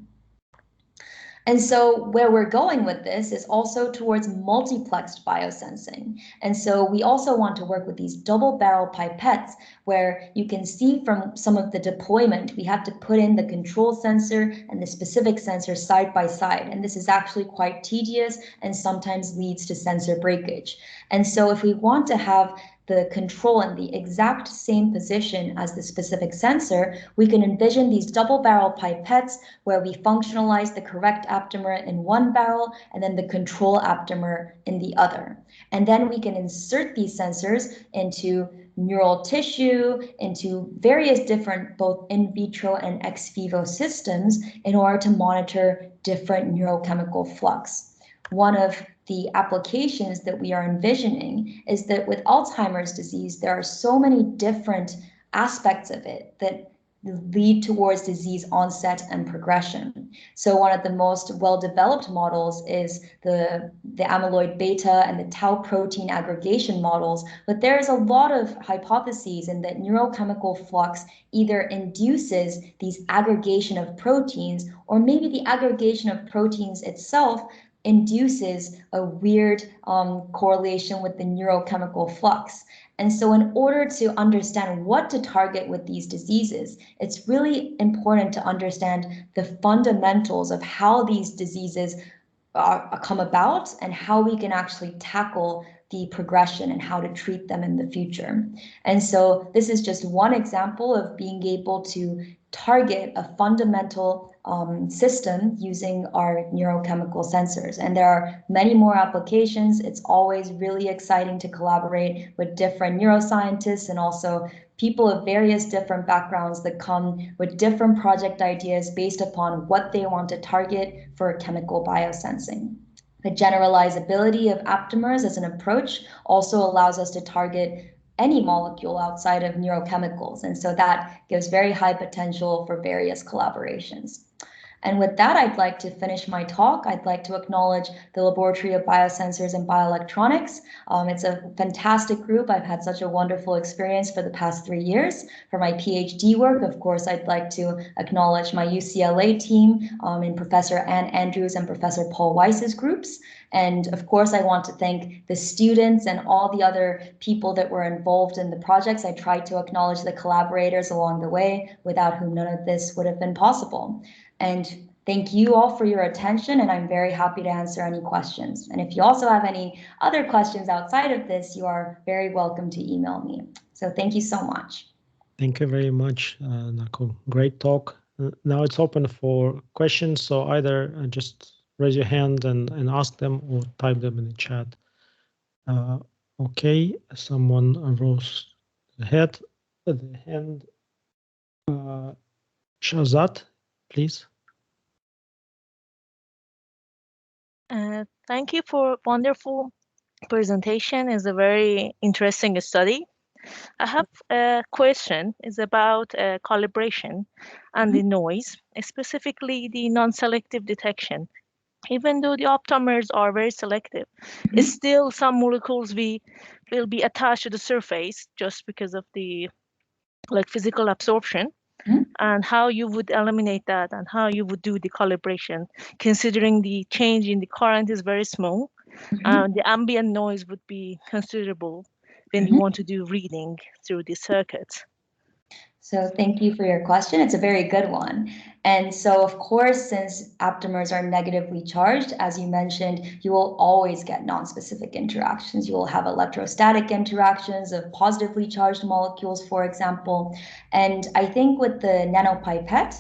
Speaker 2: And so where we're going with this is also towards multiplexed biosensing. And so we also want to work with these double barrel pipettes where you can see from some of the deployment, we have to put in the control sensor and the specific sensor side by side. And this is actually quite tedious and sometimes leads to sensor breakage. And so if we want to have the control in the exact same position as the specific sensor, we can envision these double barrel pipettes where we functionalize the correct aptamer in one barrel and then the control aptamer in the other. And then we can insert these sensors into neural tissue, into various different both in vitro and ex vivo systems in order to monitor different neurochemical flux. One of the applications that we are envisioning is that with Alzheimer's disease, there are so many different aspects of it that lead towards disease onset and progression. So one of the most well-developed models is the amyloid beta and the tau protein aggregation models, but there's a lot of hypotheses in that neurochemical flux either induces these aggregation of proteins, or maybe the aggregation of proteins itself induces a weird correlation with the neurochemical flux. And so in order to understand what to target with these diseases, it's really important to understand the fundamentals of how these diseases come about and how we can actually tackle the progression and how to treat them in the future. And so this is just one example of being able to target a fundamental system using our neurochemical sensors. And there are many more applications. It's always really exciting to collaborate with different neuroscientists and also people of various different backgrounds that come with different project ideas based upon what they want to target for chemical biosensing. The generalizability of aptamers as an approach also allows us to target any molecule outside of neurochemicals. And so that gives very high potential for various collaborations. And with that, I'd like to finish my talk. I'd like to acknowledge the Laboratory of Biosensors and Bioelectronics. It's a fantastic group. I've had such a wonderful experience for the past 3 years. For my PhD work, of course, I'd like to acknowledge my UCLA team in Professor Ann Andrews and Professor Paul Weiss's groups. And of course, I want to thank the students and all the other people that were involved in the projects. I tried to acknowledge the collaborators along the way, without whom none of this would have been possible. And thank you all for your attention, and I'm very happy to answer any questions. And if you also have any other questions outside of this, you are very welcome to email me. So thank you so much.
Speaker 1: Thank you very much, Nako. Great talk. Now it's open for questions, so either just raise your hand and ask them or type them in the chat. Okay, someone rose the hand. Shazat, please.
Speaker 3: Thank you for wonderful presentation. It's a very interesting study. I have a question. It's about calibration and the noise, specifically the non-selective detection. Even though the optamers are very selective, still some molecules will be attached to the surface just because of the physical absorption. And how you would eliminate that and how you would do the calibration, considering the change in the current is very small, and the ambient noise would be considerable when you want to do reading through the circuits.
Speaker 2: So thank you for your question. It's a very good one. And so, of course, since aptamers are negatively charged, as you mentioned, you will always get nonspecific interactions. You will have electrostatic interactions of positively charged molecules, for example. And I think with the nanopipette,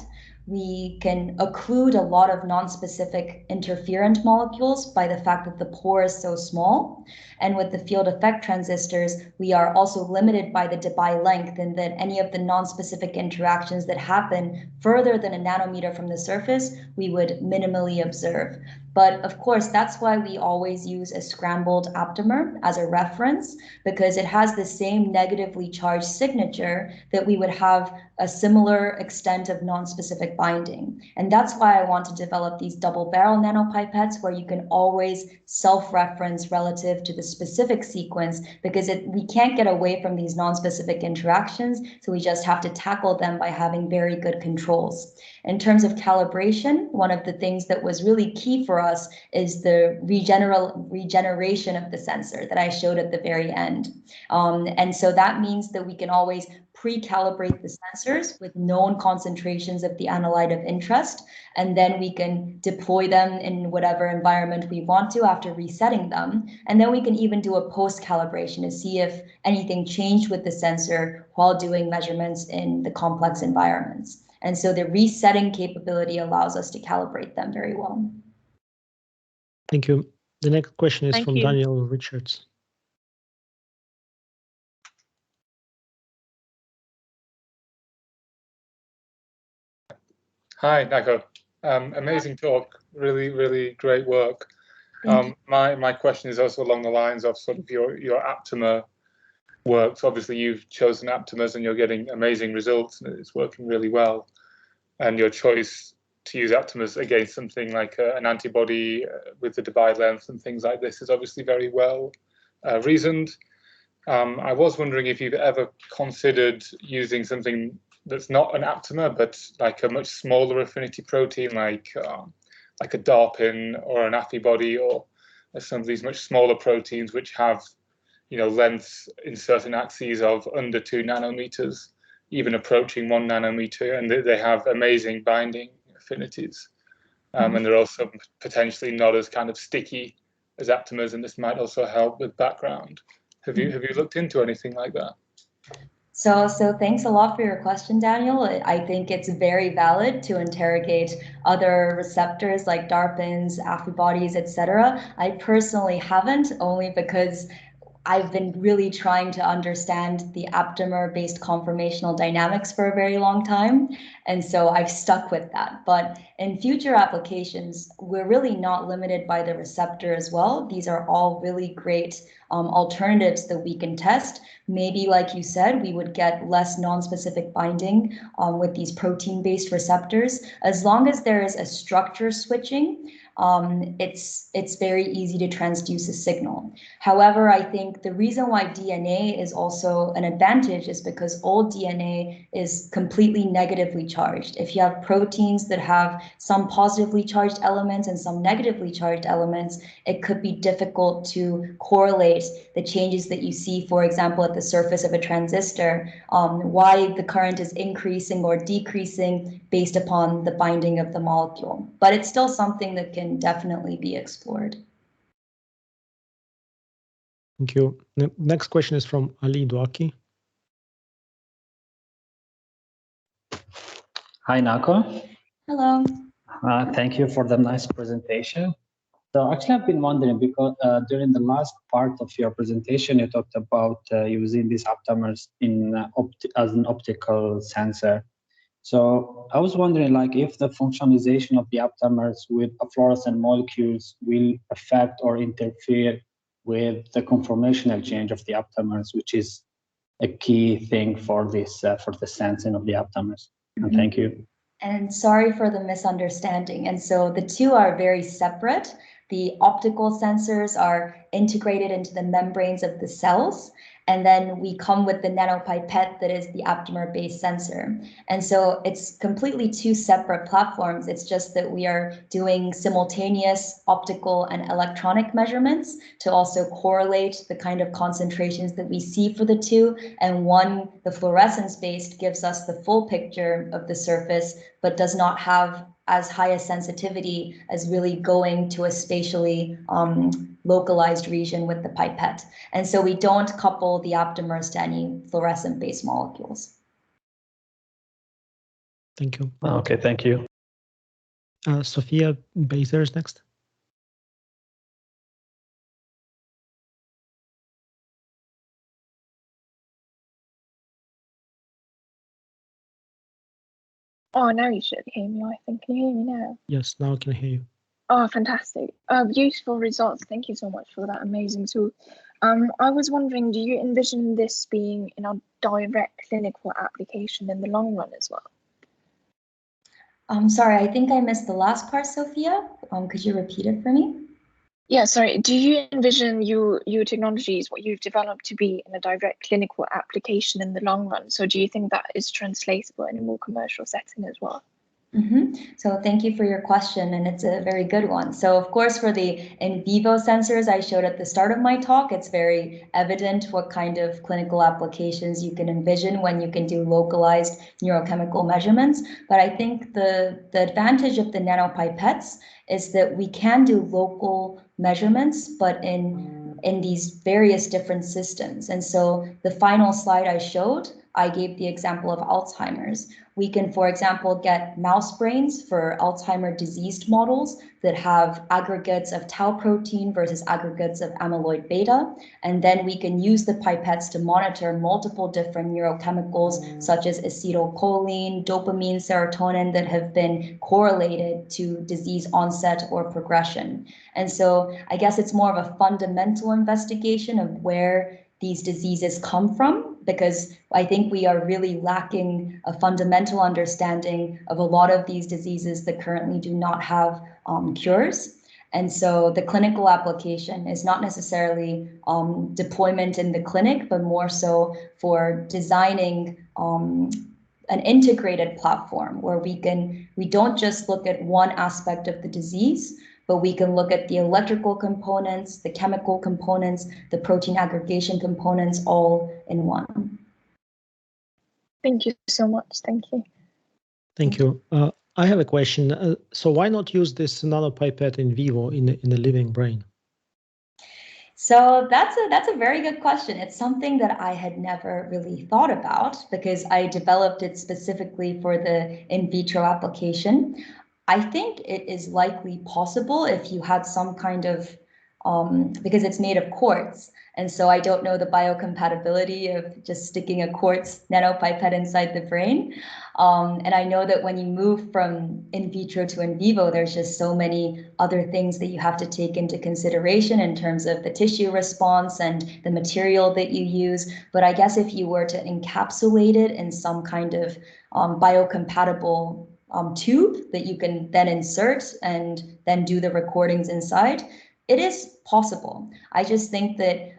Speaker 2: we can occlude a lot of non-specific interferent molecules by the fact that the pore is so small. And with the field effect transistors, we are also limited by the Debye length, in that any of the non-specific interactions that happen further than a nanometer from the surface, we would minimally observe. But of course, that's why we always use a scrambled aptamer as a reference, because it has the same negatively charged signature that we would have a similar extent of non-specific binding. And that's why I want to develop these double barrel nanopipettes, where you can always self-reference relative to the specific sequence, because we can't get away from these non-specific interactions, so we just have to tackle them by having very good controls. In terms of calibration, one of the things that was really key for us is the regeneration of the sensor that I showed at the very end. And so that means that we can always pre-calibrate the sensors with known concentrations of the analyte of interest, and then we can deploy them in whatever environment we want to after resetting them. And then we can even do a post-calibration to see if anything changed with the sensor while doing measurements in the complex environments. And so the resetting capability allows us to calibrate them very well.
Speaker 1: Thank you. The next question is
Speaker 3: Thank
Speaker 1: from
Speaker 3: you.
Speaker 1: Daniel Richards.
Speaker 4: Hi, Nako. Amazing talk. Really, really great work. My question is also along the lines of sort of your aptamer work. So obviously you've chosen aptamers and you're getting amazing results and it's working really well. And your choice to use aptamers against something like an antibody with the Debye length and things like this is obviously very well reasoned. I was wondering if you've ever considered using something that's not an aptamer, but like a much smaller affinity protein, like a DARPin or an affibody, or some of these much smaller proteins which have, lengths in certain axes of under 2 nanometers, even approaching 1 nanometer, and they have amazing binding affinities. And they're also potentially not as kind of sticky as aptamers, and this might also help with background. Have you looked into anything like that?
Speaker 2: So thanks a lot for your question, Daniel. I think it's very valid to interrogate other receptors like DARPins, affibodies, etc. I personally haven't, only because I've been really trying to understand the aptamer-based conformational dynamics for a very long time. And so I've stuck with that. But in future applications, we're really not limited by the receptor as well. These are all really great alternatives that we can test. Maybe, like you said, we would get less non-specific binding with these protein-based receptors. As long as there is a structure switching, it's very easy to transduce a signal. However, I think the reason why DNA is also an advantage is because old DNA is completely negatively charged. If you have proteins that have some positively charged elements and some negatively charged elements, it could be difficult to correlate the changes that you see, for example, at the surface of a transistor, why the current is increasing or decreasing based upon the binding of the molecule. But it's still something that can definitely be explored.
Speaker 1: Thank you. The next question is from Ali Douaki.
Speaker 5: Hi, Nako.
Speaker 2: Hello.
Speaker 5: Thank you for the nice presentation. So actually, I've been wondering, because during the last part of your presentation, you talked about using these aptamers as an optical sensor. So I was wondering, like, if the functionalization of the aptamers with fluorescent molecules will affect or interfere with the conformational change of the aptamers, which is a key thing for this for the sensing of the aptamers. And thank you.
Speaker 2: And sorry for the misunderstanding. And so the two are very separate. The optical sensors are integrated into the membranes of the cells. And then we come with the nanopipette that is the aptamer-based sensor. And so it's completely two separate platforms. It's just that we are doing simultaneous optical and electronic measurements to also correlate the kind of concentrations that we see for the two. And one, the fluorescence-based, gives us the full picture of the surface, but does not have as high a sensitivity as really going to a spatially localized region with the pipette. And so we don't couple the aptamers to any fluorescent-based molecules.
Speaker 1: Thank you.
Speaker 5: Okay, thank you.
Speaker 1: Sophia Baser is next.
Speaker 6: Oh, now you should hear me, I think. Can you hear me now?
Speaker 1: Yes, now I can hear you.
Speaker 6: Oh, fantastic. Beautiful results. Thank you so much for that amazing tool. I was wondering, do you envision this being in a direct clinical application in the long run as well?
Speaker 2: I'm sorry, I think I missed the last part, Sophia. Could you repeat it for me?
Speaker 6: Yeah, sorry. Do you envision your technologies, what you've developed, to be in a direct clinical application in the long run? So do you think that is translatable in a more commercial setting as well?
Speaker 2: So thank you for your question, and it's a very good one. So of course, for the in vivo sensors I showed at the start of my talk, it's very evident what kind of clinical applications you can envision when you can do localized neurochemical measurements. But I think the advantage of the nanopipettes is that we can do local measurements, but in these various different systems. And so the final slide I showed, I gave the example of Alzheimer's. We can, for example, get mouse brains for Alzheimer's diseased models that have aggregates of tau protein versus aggregates of amyloid beta. And then we can use the pipettes to monitor multiple different neurochemicals such as acetylcholine, dopamine, serotonin that have been correlated to disease onset or progression. And so I guess it's more of a fundamental investigation of where these diseases come from, because I think we are really lacking a fundamental understanding of a lot of these diseases that currently do not have cures. And so the clinical application is not necessarily deployment in the clinic, but more so for designing an integrated platform where we don't just look at one aspect of the disease, but we can look at the electrical components, the chemical components, the protein aggregation components, all in one.
Speaker 6: Thank you so much. Thank you.
Speaker 1: Thank you. I have a question. So why not use this nanopipette in vivo in a living brain?
Speaker 2: So that's a very good question. It's something that I had never really thought about because I developed it specifically for the in vitro application. I think it is likely possible if you had some kind of, because it's made of quartz. And so I don't know the biocompatibility of just sticking a quartz nanopipette inside the brain. And I know that when you move from in vitro to in vivo, there's just so many other things that you have to take into consideration in terms of the tissue response and the material that you use. But I guess if you were to encapsulate it in some kind of biocompatible tube that you can then insert and then do the recordings inside, it is possible. I just think that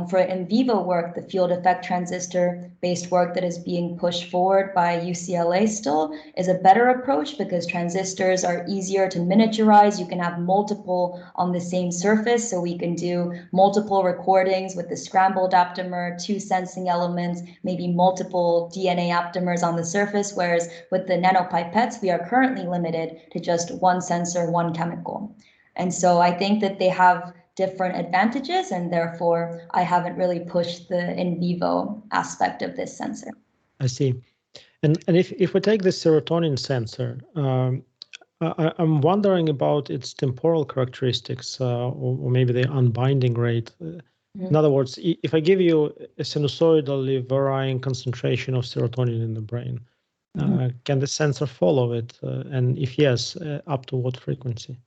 Speaker 2: for in vivo work, the field effect transistor based work that is being pushed forward by UCLA still is a better approach because transistors are easier to miniaturize. You can have multiple on the same surface, so we can do multiple recordings with the scrambled aptamer, 2 sensing elements, maybe multiple DNA aptamers on the surface, whereas with the nanopipettes, we are currently limited to just 1 sensor, 1 chemical. And so I think that they have different advantages, and therefore I haven't really pushed the in vivo aspect of this sensor.
Speaker 1: I see. And if we take the serotonin sensor, I'm wondering about its temporal characteristics or maybe the unbinding rate. In other words, if I give you a sinusoidally varying concentration of serotonin in the brain, can the sensor follow it? And if yes, up to what frequency?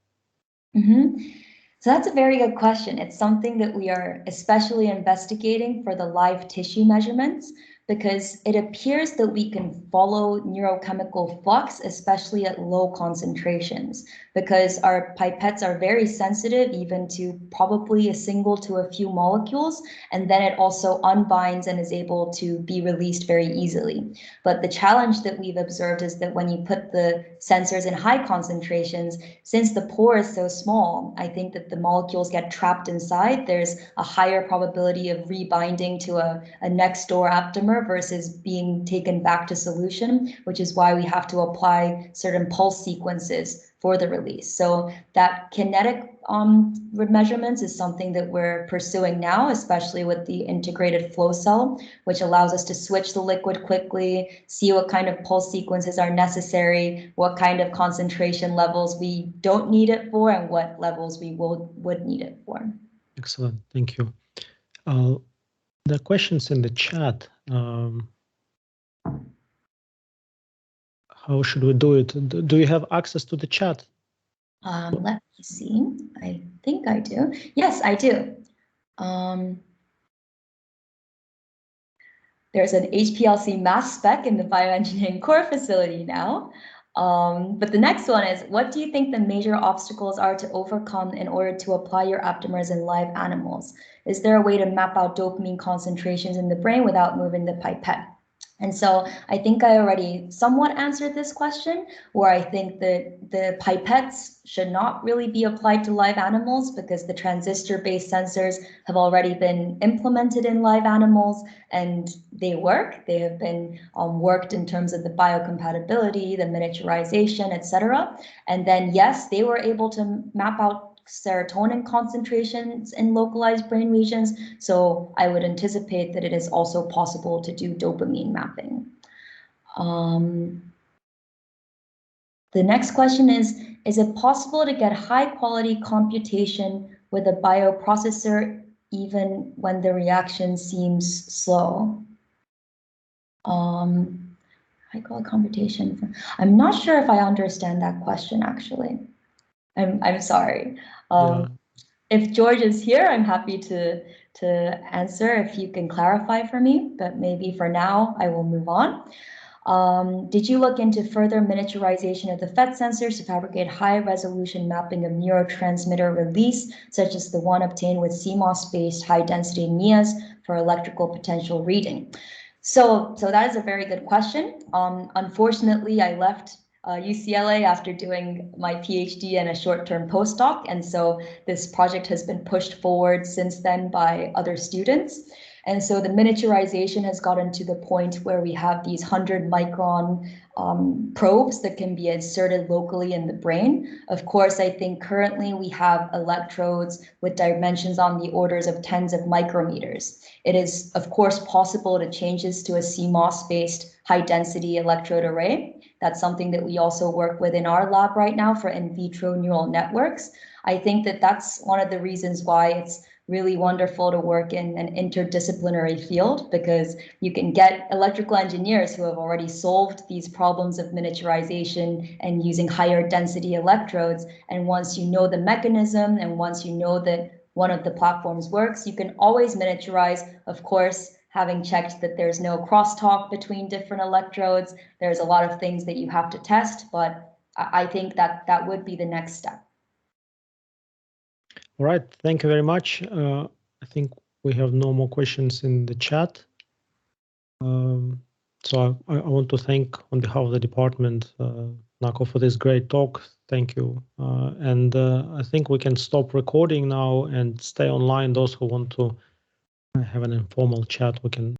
Speaker 2: So that's a very good question. It's something that we are especially investigating for the live tissue measurements, because it appears that we can follow neurochemical flux, especially at low concentrations, because our pipettes are very sensitive even to probably a single to a few molecules, and then it also unbinds and is able to be released very easily. But the challenge that we've observed is that when you put the sensors in high concentrations, since the pore is so small, I think that the molecules get trapped inside. There's a higher probability of rebinding to a next door aptamer versus being taken back to solution, which is why we have to apply certain pulse sequences for the release. So that kinetic measurements is something that we're pursuing now, especially with the integrated flow cell, which allows us to switch the liquid quickly, see what kind of pulse sequences are necessary, what kind of concentration levels we don't need it for, and what levels we would need it for.
Speaker 1: Excellent, thank you. The questions in the chat. How should we do it? Do you have access to the chat?
Speaker 2: Let me see. I think I do. Yes, I do. There's an HPLC mass spec in the bioengineering core facility now. But the next one is, what do you think the major obstacles are to overcome in order to apply your aptamers in live animals? Is there a way to map out dopamine concentrations in the brain without moving the pipette? And so I think I already somewhat answered this question, where I think that the pipettes should not really be applied to live animals because the transistor-based sensors have already been implemented in live animals and they work. They have been worked in terms of the biocompatibility, the miniaturization, etc. And then, yes, they were able to map out serotonin concentrations in localized brain regions. So I would anticipate that it is also possible to do dopamine mapping. The next question is it possible to get high quality computation with a bioprocessor even when the reaction seems slow? High quality computation. I'm not sure if I understand that question actually. I'm sorry.
Speaker 1: Yeah.
Speaker 2: If George is here, I'm happy to answer if you can clarify for me, but maybe for now I will move on. Did you look into further miniaturization of the FET sensors to fabricate high resolution mapping of neurotransmitter release, such as the one obtained with CMOS-based high density NIAs for electrical potential reading? So that is a very good question. Unfortunately, I left UCLA after doing my PhD and a short-term postdoc. And so this project has been pushed forward since then by other students. And so the miniaturization has gotten to the point where we have these 100 micron probes that can be inserted locally in the brain. Of course, I think currently we have electrodes with dimensions on the orders of tens of micrometers. It is, of course, possible to change this to a CMOS-based high-density electrode array. That's something that we also work with in our lab right now for in vitro neural networks. I think that that's one of the reasons why it's really wonderful to work in an interdisciplinary field, because you can get electrical engineers who have already solved these problems of miniaturization and using higher density electrodes. And once you know the mechanism and once you know that one of the platforms works, you can always miniaturize, of course, having checked that there's no crosstalk between different electrodes. There's a lot of things that you have to test, but I think that that would be the next step.
Speaker 1: All right, thank you very much. I think we have no more questions in the chat. So I want to thank on behalf of the department, Nako, for this great talk. Thank you. And I think we can stop recording now and stay online. Those who want to have an informal chat, we can